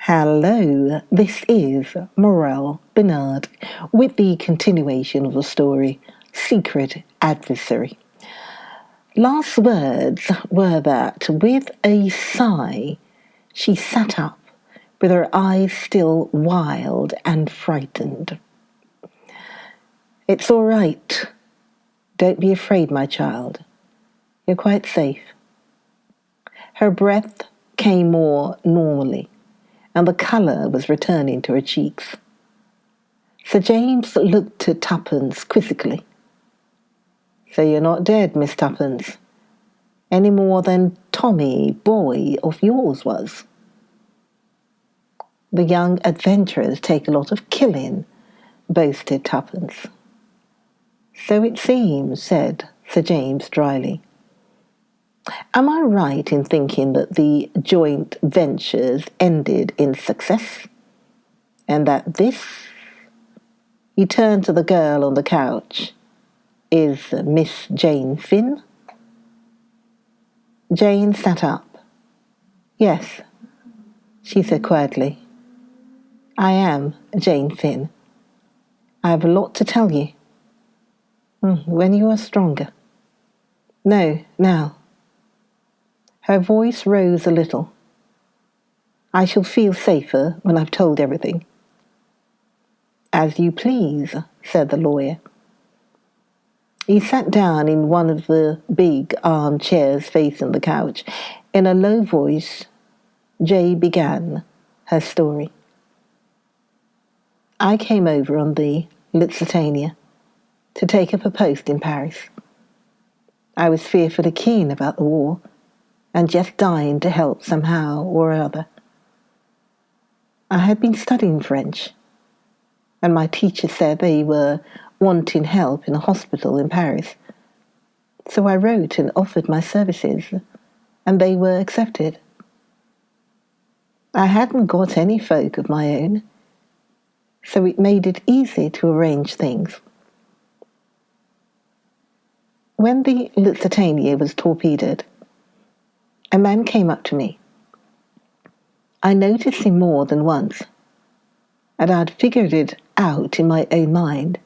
Hello, this is Morel Bernard with the continuation of the story, Secret Adversary. Last words were that, with a sigh, she sat up, with her eyes still wild and frightened. It's all right. Don't be afraid, my child. You're quite safe. Her breath came more normally, and the colour was returning to her cheeks. Sir James looked at Tuppence quizzically. So you're not dead, Miss Tuppence, any more than Tommy, boy of yours, was. The young adventurers take a lot of killing, boasted Tuppence. So it seems, said Sir James dryly. Am I right in thinking that the joint ventures ended in success? And that this, he turned to the girl on the couch, is Miss Jane Finn? Jane sat up. Yes, she said quietly. I am Jane Finn. I have a lot to tell you. When you are stronger. No, now. Her voice rose a little. I shall feel safer when I've told everything. As you please, said the lawyer. He sat down in one of the big armchairs facing the couch. In a low voice, Jay began her story. I came over on the Lusitania to take up a post in Paris. I was fearfully keen about the war and just dying to help somehow or other. I had been studying French, and my teacher said they were wanting help in a hospital in Paris. So I wrote and offered my services, and they were accepted. I hadn't got any folk of my own, so it made it easy to arrange things. When the Lusitania was torpedoed, a man came up to me. I noticed him more than once, and I'd figured it out in my own mind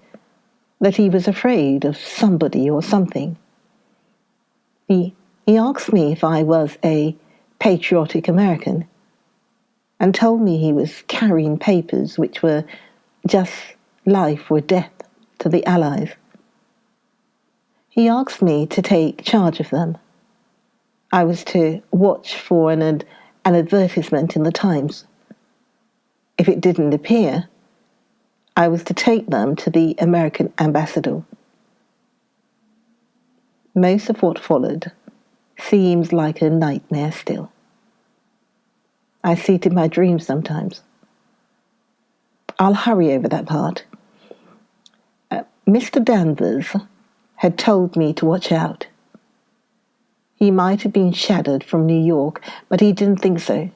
that he was afraid of somebody or something. He asked me if I was a patriotic American and told me he was carrying papers which were just life or death to the Allies. He asked me to take charge of them. I was to watch for an advertisement in the Times. If it didn't appear, I was to take them to the American ambassador. Most of what followed seems like a nightmare still. I see it in my dreams sometimes. I'll hurry over that part. Mr. Danvers had told me to watch out. He might have been shadowed from New York, but he didn't think so.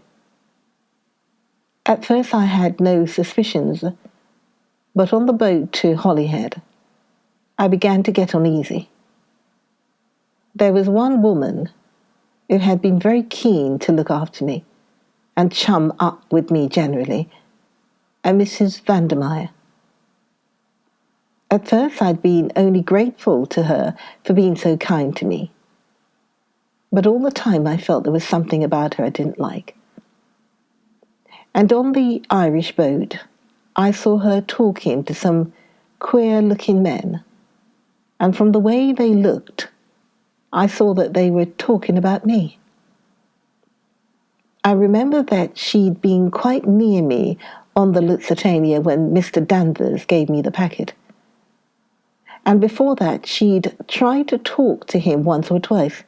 At first I had no suspicions, but on the boat to Holyhead, I began to get uneasy. There was one woman who had been very keen to look after me and chum up with me generally, a Mrs. Vandermeyer. At first I'd been only grateful to her for being so kind to me, but all the time I felt there was something about her I didn't like. And on the Irish boat, I saw her talking to some queer-looking men, and from the way they looked, I saw that they were talking about me. I remember that she'd been quite near me on the Lusitania when Mr. Danvers gave me the packet. And before that, she'd tried to talk to him once or twice.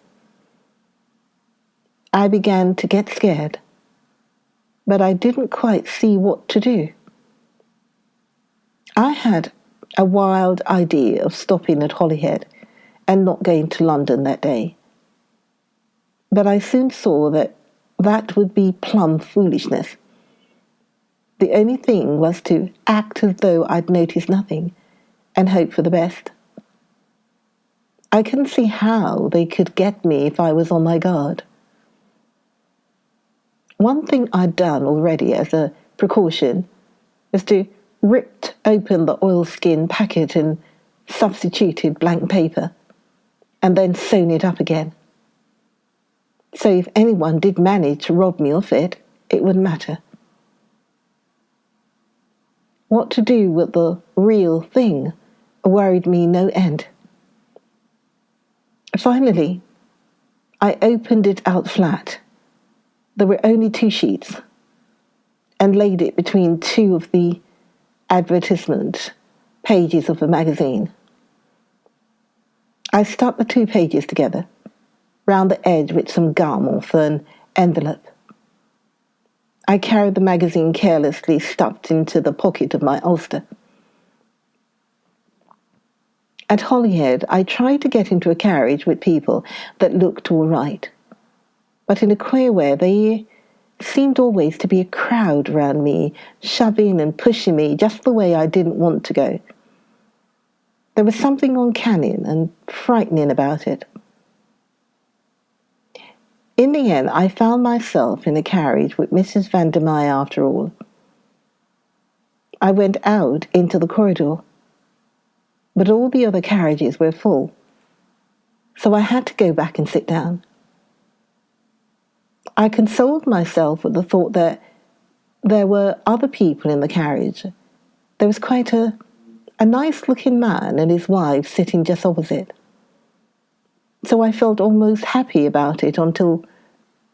I began to get scared, but I didn't quite see what to do. I had a wild idea of stopping at Holyhead and not going to London that day. But I soon saw that would be plumb foolishness. The only thing was to act as though I'd noticed nothing and hope for the best. I couldn't see how they could get me if I was on my guard. One thing I'd done already as a precaution was to rip open the oilskin packet and substituted blank paper, and then sewn it up again. So if anyone did manage to rob me of it, it wouldn't matter. What to do with the real thing worried me no end. Finally, I opened it out flat. There were only 2 sheets, and laid it between 2 of the advertisement pages of a magazine. I stuck the 2 pages together, round the edge with some gum or an envelope. I carried the magazine carelessly stuffed into the pocket of my ulster. At Holyhead, I tried to get into a carriage with people that looked all right, but in a queer way there seemed always to be a crowd around me, shoving and pushing me just the way I didn't want to go. There was something uncanny and frightening about it. In the end, I found myself in a carriage with Mrs. Vandermeyer after all. I went out into the corridor, but all the other carriages were full, so I had to go back and sit down. I consoled myself with the thought that there were other people in the carriage. There was quite a nice-looking man and his wife sitting just opposite. So I felt almost happy about it until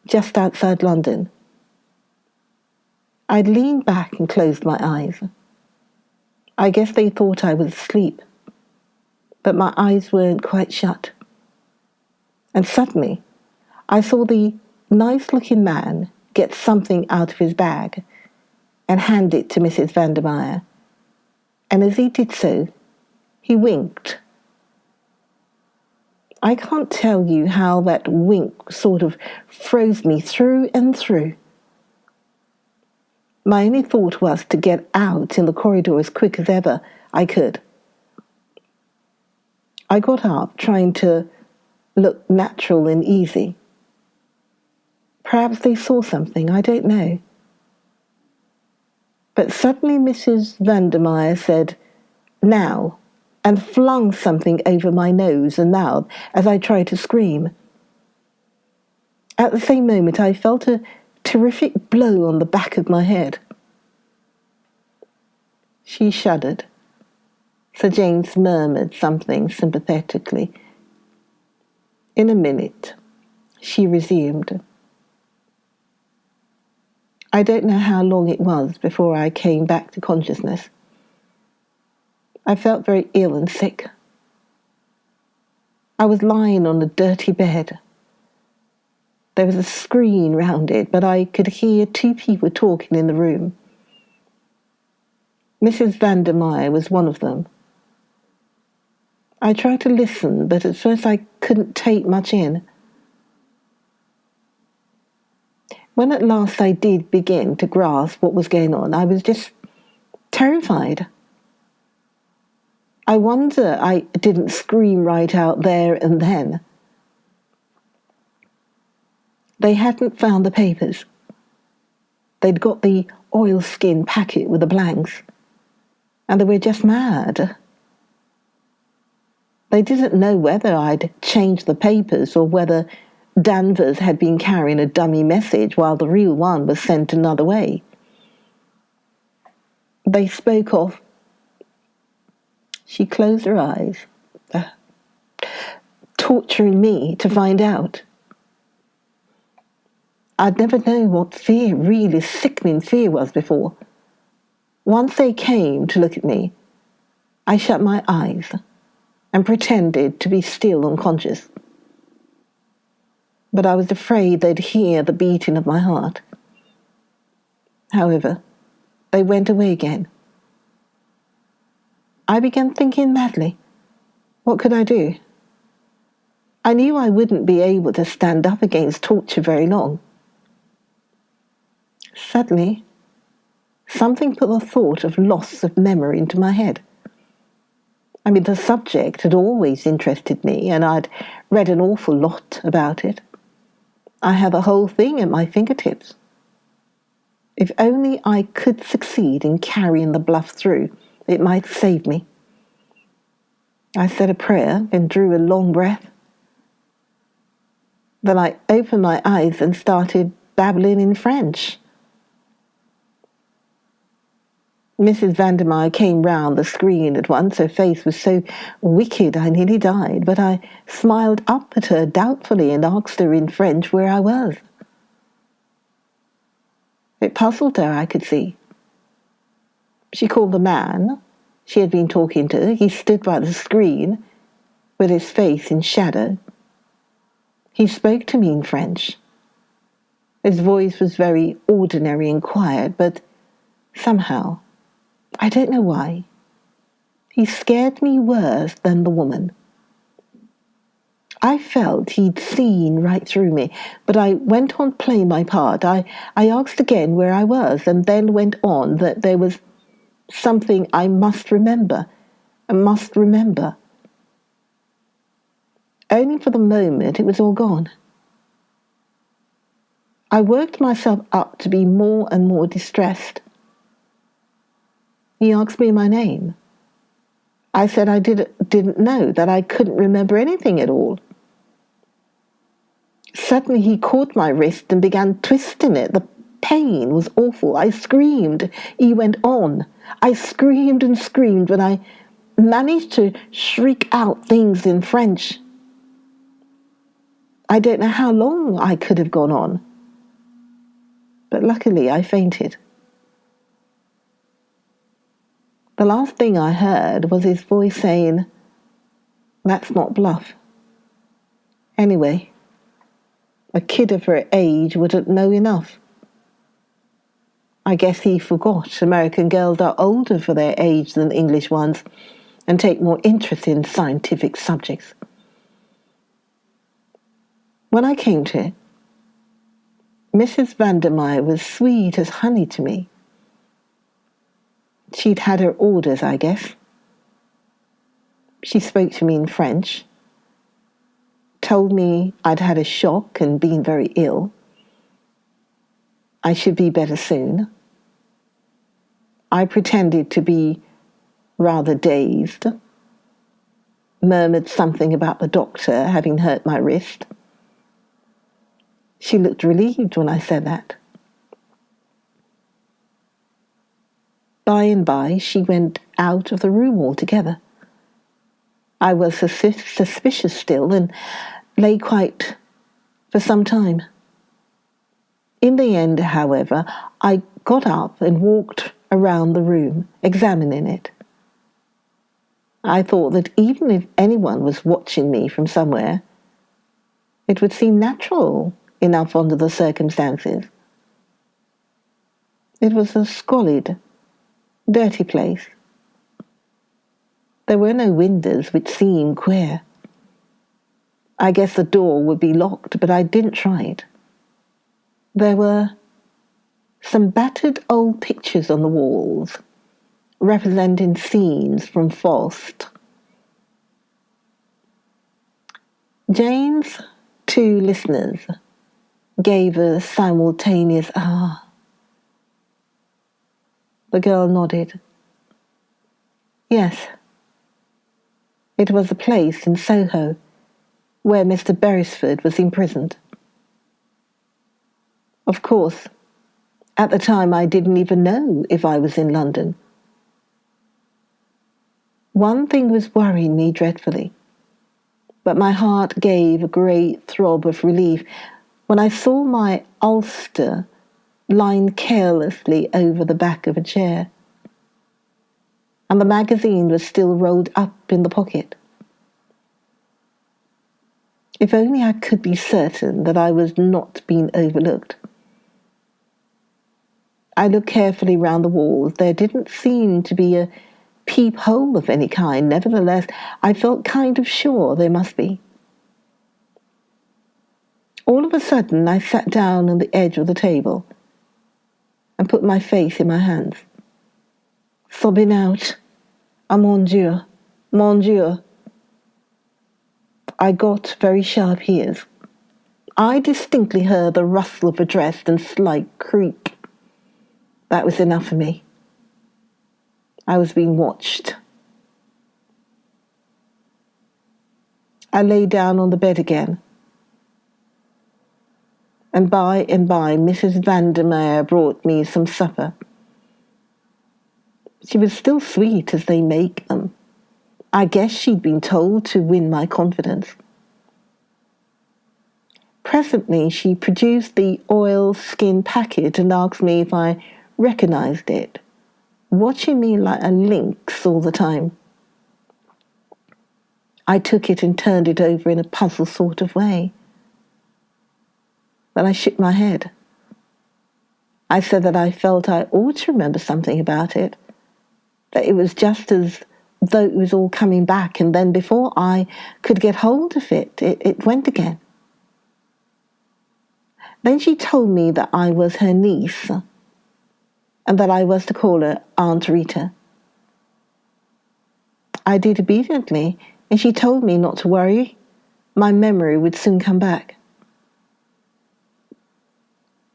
just outside London. I'd leaned back and closed my eyes. I guess they thought I was asleep, but my eyes weren't quite shut. And suddenly, I saw the nice-looking man get something out of his bag and hand it to Mrs. Vandermeyer. And as he did so, he winked. I can't tell you how that wink sort of froze me through and through. My only thought was to get out in the corridor as quick as ever I could. I got up, trying to look natural and easy. Perhaps they saw something, I don't know. But suddenly Mrs. Vandermeyer said, "Now," and flung something over my nose and mouth as I tried to scream. At the same moment, I felt a terrific blow on the back of my head. She shuddered. Sir James murmured something sympathetically. In a minute, she resumed. I don't know how long it was before I came back to consciousness. I felt very ill and sick. I was lying on a dirty bed. There was a screen round it, but I could hear 2 people talking in the room. Mrs. Vandermeyer was one of them. I tried to listen, but at first I couldn't take much in. When at last I did begin to grasp what was going on, I was just terrified. I wonder I didn't scream right out there and then. They hadn't found the papers. They'd got the oilskin packet with the blanks, and they were just mad. They didn't know whether I'd changed the papers or whether Danvers had been carrying a dummy message while the real one was sent another way. They spoke of... She closed her eyes, torturing me to find out. I'd never known what fear, really sickening fear, was before. Once they came to look at me, I shut my eyes and pretended to be still unconscious. But I was afraid they'd hear the beating of my heart. However, they went away again. I began thinking madly. What could I do? I knew I wouldn't be able to stand up against torture very long. Suddenly, something put the thought of loss of memory into my head. I mean, the subject had always interested me, and I'd read an awful lot about it. I had the whole thing at my fingertips. If only I could succeed in carrying the bluff through, it might save me. I said a prayer and drew a long breath. Then I opened my eyes and started babbling in French. Mrs. Vandermeer came round the screen at once. Her face was so wicked I nearly died, but I smiled up at her doubtfully and asked her in French where I was. It puzzled her, I could see. She called the man she had been talking to. He stood by the screen with his face in shadow. He spoke to me in French. His voice was very ordinary and quiet, but somehow, I don't know why, he scared me worse than the woman. I felt he'd seen right through me, but I went on playing my part. I asked again where I was, and then went on that there was something I must remember. Only for the moment it was all gone. I worked myself up to be more and more distressed. He asked me my name. I said I didn't know, that I couldn't remember anything at all. Suddenly he caught my wrist and began twisting it. The pain was awful. I screamed. He went on. I screamed and screamed when I managed to shriek out things in French. I don't know how long I could have gone on, but luckily I fainted. The last thing I heard was his voice saying, "That's not bluff." Anyway, a kid of her age wouldn't know enough. I guess he forgot American girls are older for their age than English ones and take more interest in scientific subjects. When I came to it, Mrs. Vandermeer was sweet as honey to me. She'd had her orders, I guess. She spoke to me in French, told me I'd had a shock and been very ill. I should be better soon. I pretended to be rather dazed, murmured something about the doctor having hurt my wrist. She looked relieved when I said that. By and by, she went out of the room altogether. I was suspicious still and lay quiet for some time. In the end, however, I got up and walked around the room, examining it. I thought that even if anyone was watching me from somewhere, it would seem natural enough under the circumstances. It was a squalid, dirty place. There were no windows, which seemed queer. I guess the door would be locked, but I didn't try it. There were some battered old pictures on the walls, representing scenes from Faust. Jane's two listeners gave a simultaneous "ah." The girl nodded. Yes, it was the place in Soho where Mr. Beresford was imprisoned. Of course, at the time I didn't even know if I was in London. One thing was worrying me dreadfully, but my heart gave a great throb of relief when I saw my ulster lying carelessly over the back of a chair, and the magazine was still rolled up in the pocket. If only I could be certain that I was not being overlooked. I looked carefully round the walls. There didn't seem to be a peephole of any kind. Nevertheless, I felt kind of sure there must be. All of a sudden, I sat down on the edge of the table and put my face in my hands, sobbing out, "Ah, mon Dieu, mon Dieu." I got very sharp ears. I distinctly heard the rustle of a dress and slight creak. That was enough for me. I was being watched. I lay down on the bed again. And by Mrs. Vandermeer brought me some supper. She was still sweet as they make them. I guess she'd been told to win my confidence. Presently, she produced the oilskin packet and asked me if I recognized it, watching me like a lynx all the time. I took it and turned it over in a puzzled sort of way. Then I shook my head. I said that I felt I ought to remember something about it, that it was just as though it was all coming back, and then before I could get hold of it, it went again. Then she told me that I was her niece, and that I was to call her Aunt Rita. I did obediently, and she told me not to worry. My memory would soon come back.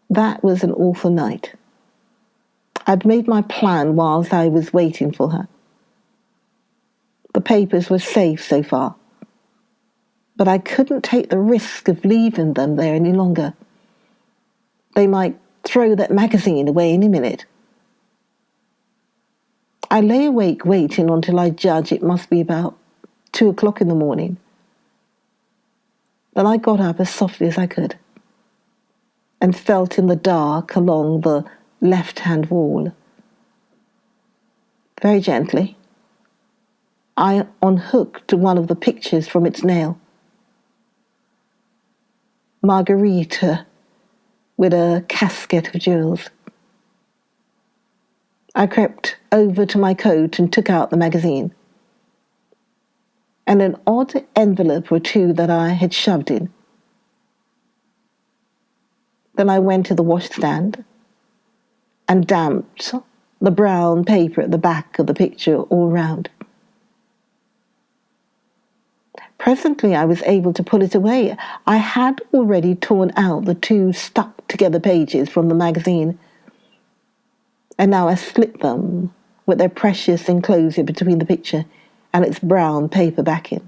That was an awful night. I'd made my plan whilst I was waiting for her. The papers were safe so far, but I couldn't take the risk of leaving them there any longer. They might throw that magazine away any minute. I lay awake waiting until I judged it must be about 2 o'clock in the morning. Then I got up as softly as I could and felt in the dark along the left-hand wall. Very gently, I unhooked one of the pictures from its nail. Margarita with a casket of jewels. I crept over to my coat and took out the magazine and an odd envelope or two that I had shoved in. Then I went to the washstand and damped the brown paper at the back of the picture all round. Presently I was able to pull it away. I had already torn out the 2 stuck-together pages from the magazine, and now I slit them with their precious enclosure between the picture and its brown paper backing.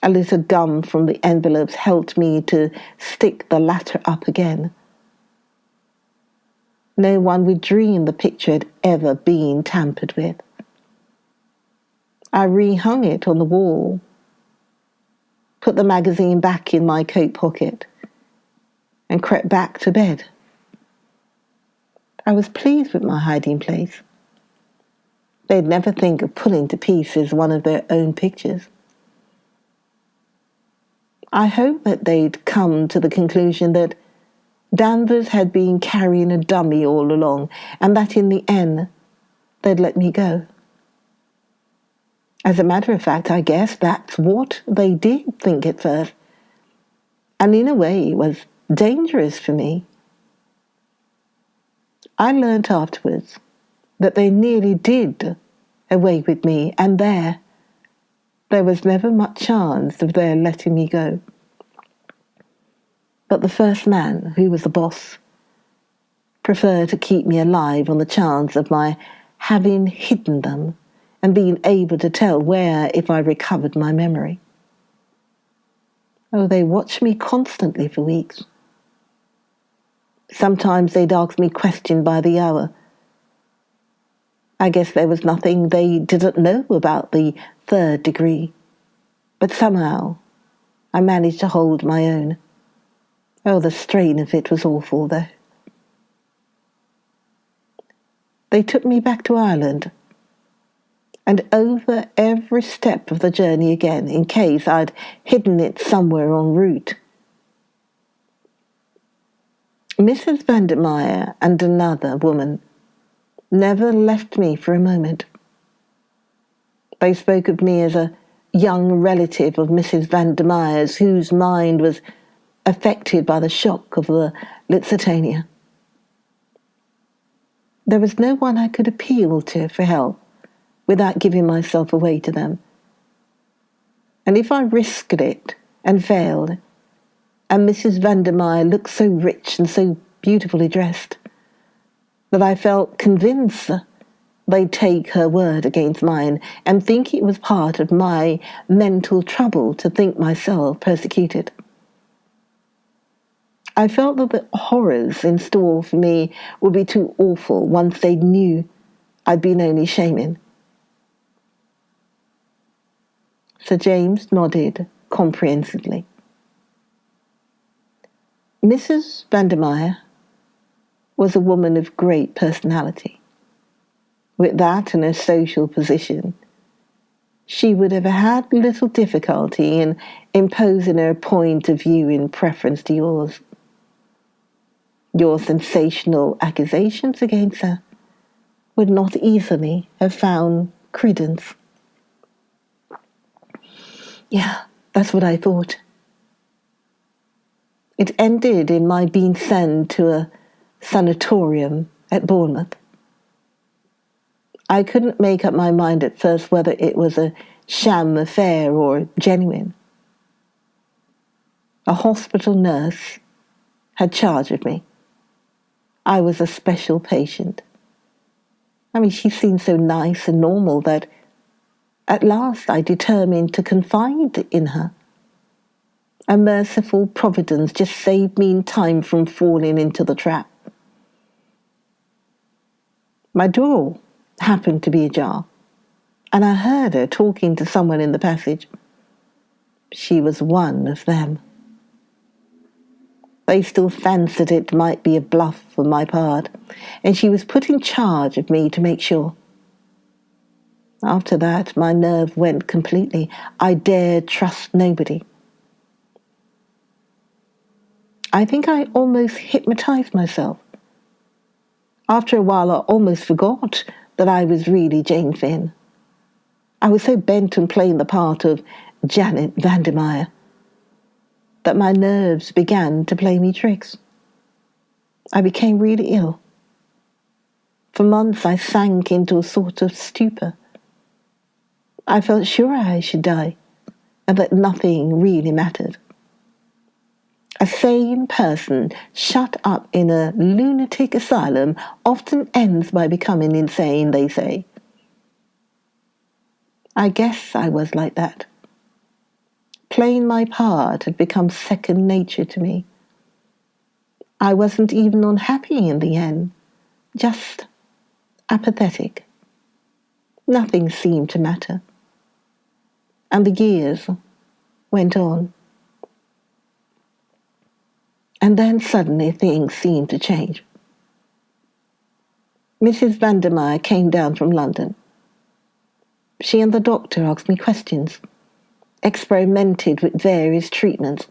A little gum from the envelopes helped me to stick the latter up again. No one would dream the picture had ever been tampered with. I rehung it on the wall, put the magazine back in my coat pocket, and crept back to bed. I was pleased with my hiding place. They'd never think of pulling to pieces one of their own pictures. I hoped that they'd come to the conclusion that Danvers had been carrying a dummy all along, and that in the end they'd let me go. As a matter of fact, I guess that's what they did think at first, and in a way it was dangerous for me. I learnt afterwards that they nearly did away with me, and there was never much chance of their letting me go. But the first man, who was the boss, preferred to keep me alive on the chance of my having hidden them and being able to tell where if I recovered my memory. Oh, they watched me constantly for weeks. Sometimes they'd ask me questions by the hour. I guess there was nothing they didn't know about the 3rd degree, but somehow I managed to hold my own. Oh, the strain of it was awful, though. They took me back to Ireland, and over every step of the journey again, in case I'd hidden it somewhere en route. Mrs. Vandermeer and another woman never left me for a moment. They spoke of me as a young relative of Mrs. Vandermeer's whose mind was affected by the shock of the Lusitania. There was no one I could appeal to for help without giving myself away to them. And if I risked it and failed, and Mrs. Vandermeer looked so rich and so beautifully dressed, that I felt convinced they'd take her word against mine and think it was part of my mental trouble to think myself persecuted. I felt that the horrors in store for me would be too awful once they knew I'd been only shaming. Sir James nodded comprehensively. Mrs. Vandermeyer was a woman of great personality. With that and her social position, she would have had little difficulty in imposing her point of view in preference to yours. Your sensational accusations against her would not easily have found credence. Yeah, that's what I thought. It ended in my being sent to a sanatorium at Bournemouth. I couldn't make up my mind at first whether it was a sham affair or genuine. A hospital nurse had charge of me. I was a special patient. She seemed so nice and normal that at last I determined to confide in her. A merciful providence just saved me in time from falling into the trap. My door happened to be ajar, and I heard her talking to someone in the passage. She was one of them. They still fancied it might be a bluff on my part, and she was put in charge of me to make sure. After that, my nerve went completely. I dared trust nobody. I think I almost hypnotized myself. After a while, I almost forgot that I was really Jane Finn. I was so bent on playing the part of Janet Vandermeyer that my nerves began to play me tricks. I became really ill. For months I sank into a sort of stupor. I felt sure I should die, and that nothing really mattered. A sane person shut up in a lunatic asylum often ends by becoming insane, they say. I guess I was like that. Playing my part had become second nature to me. I wasn't even unhappy in the end, just apathetic. Nothing seemed to matter. And the years went on. And then suddenly things seemed to change. Mrs. Vandermeyer came down from London. She and the doctor asked me questions, experimented with various treatments.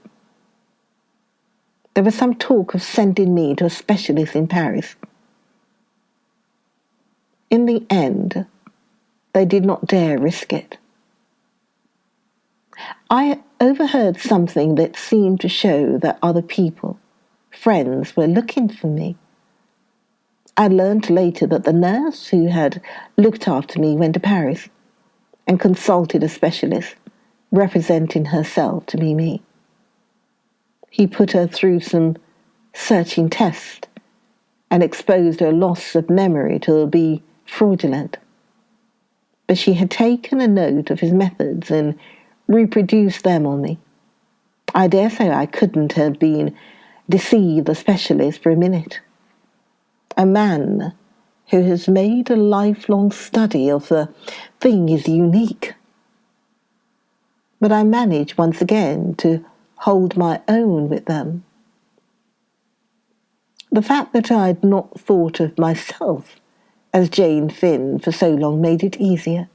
There was some talk of sending me to a specialist in Paris. In the end, they did not dare risk it. I overheard something that seemed to show that other people, friends, were looking for me. I learned later that the nurse who had looked after me went to Paris and consulted a specialist, representing herself to be me. He put her through some searching tests and exposed her loss of memory to be fraudulent. But she had taken a note of his methods and reproduced them on me. I dare say I couldn't have been deceived the specialist for a minute. A man who has made a lifelong study of the thing is unique. But I managed once again to hold my own with them. The fact that I had not thought of myself as Jane Finn for so long made it easier.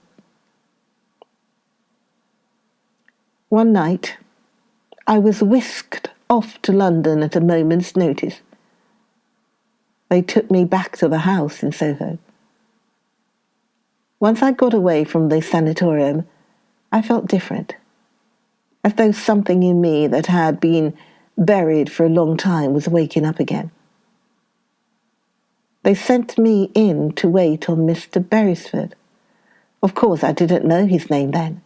One night, I was whisked off to London at a moment's notice. They took me back to the house in Soho. Once I got away from the sanatorium, I felt different, as though something in me that had been buried for a long time was waking up again. They sent me in to wait on Mr. Beresford. Of course, I didn't know his name then.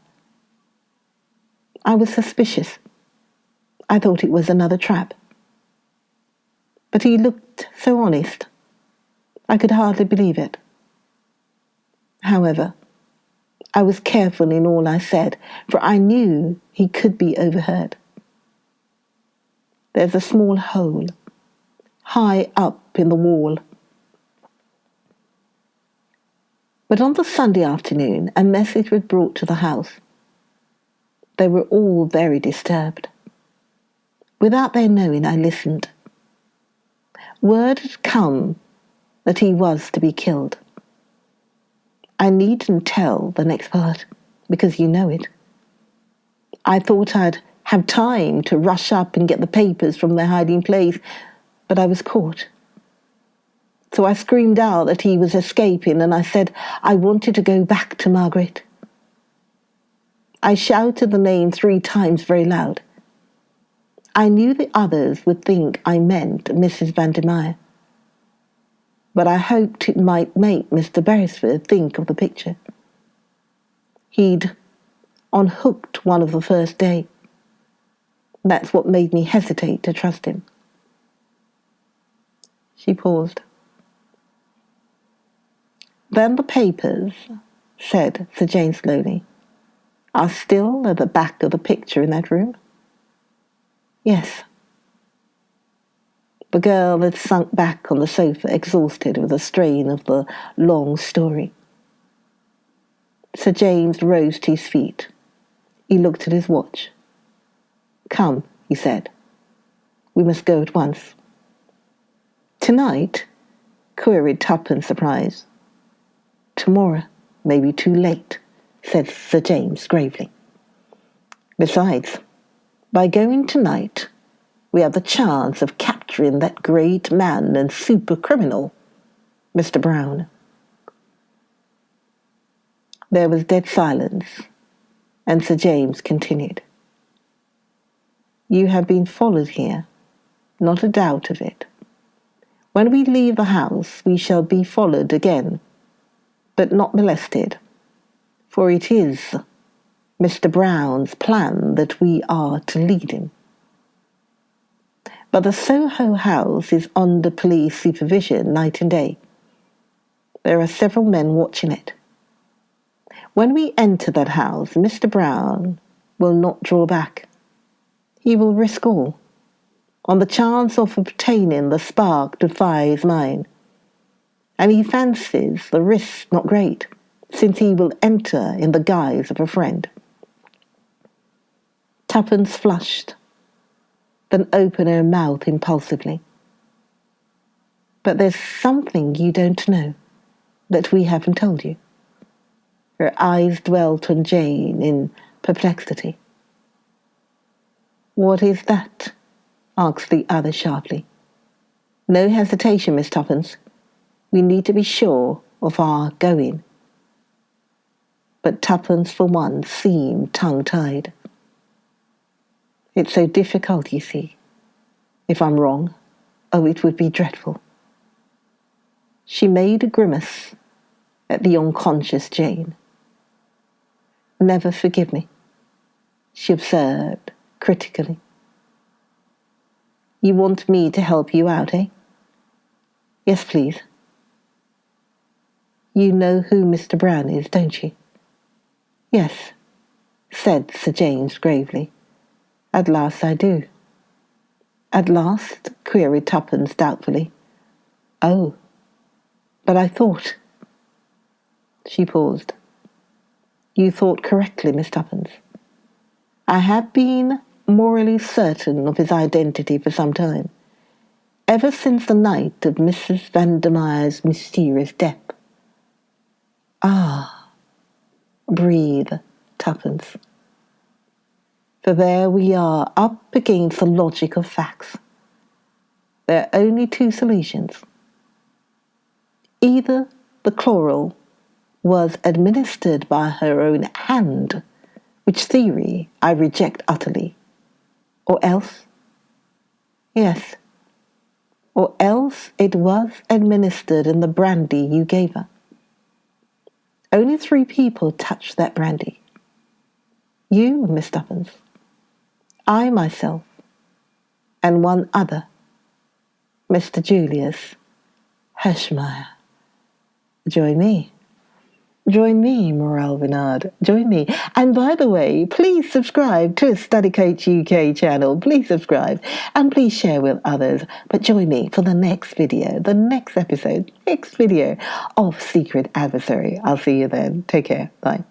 I was suspicious. I thought it was another trap. But he looked so honest. I could hardly believe it. However, I was careful in all I said, for I knew he could be overheard. There's a small hole, high up in the wall. But on the Sunday afternoon, a message was brought to the house. They were all very disturbed. Without their knowing, I listened. Word had come that he was to be killed. I needn't tell the next part, because you know it. I thought I'd have time to rush up and get the papers from their hiding place, but I was caught. So I screamed out that he was escaping, and I said I wanted to go back to Margaret. I shouted the name 3 times very loud. I knew the others would think I meant Mrs. Vandermeyer, but I hoped it might make Mr. Beresford think of the picture. He'd unhooked one of the first day. That's what made me hesitate to trust him. She paused. Then the papers, said Sir James slowly, are still at the back of the picture in that room? Yes. The girl had sunk back on the sofa, exhausted with the strain of the long story. Sir James rose to his feet. He looked at his watch. Come, he said. We must go at once. Tonight? Queried Tuppence, surprised. Tomorrow may be too late, said Sir James gravely. Besides, by going tonight, we have the chance of capturing that great man and super criminal, Mr. Brown. There was dead silence, and Sir James continued. You have been followed here, not a doubt of it. When we leave the house, we shall be followed again, but not molested, for it is Mr. Brown's plan that we are to lead him. But the Soho house is under police supervision night and day. There are several men watching it. When we enter that house, Mr. Brown will not draw back. He will risk all, on the chance of obtaining the spark to fire his mind. And he fancies the risk not great, since he will enter in the guise of a friend. Tuppence flushed, then opened her mouth impulsively. But there's something you don't know, that we haven't told you. Her eyes dwelt on Jane in perplexity. What is that? Asked the other sharply. No hesitation, Miss Tuppence. We need to be sure of our going. But Tuppence, for one, seemed tongue-tied. It's so difficult, you see. If I'm wrong, oh, it would be dreadful. She made a grimace at the unconscious Jane. Never forgive me, she observed critically. You want me to help you out, eh? Yes, please. You know who Mr. Brown is, don't you? Yes, said Sir James gravely. At last I do. At last? Queried Tuppence doubtfully. Oh, but I thought... She paused. You thought correctly, Miss Tuppence. I have been morally certain of his identity for some time, ever since the night of Mrs. Vandermeyer's mysterious death. Ah, breathed Tuppence. For there we are up against the logic of facts. There are only 2 solutions. Either the chloral was administered by her own hand, which theory I reject utterly, or else, yes, or else it was administered in the brandy you gave her. Only 3 people touched that brandy. You, Miss Tuppence, I myself, and one other, Mr. Julius Herschmeyer. join me. Join me, Morale Bernard. Join me. And by the way, please subscribe to Study Coach UK channel. Please subscribe and please share with others. But join me for the next video, the next episode, next video of Secret Adversary. I'll see you then. Take care. Bye.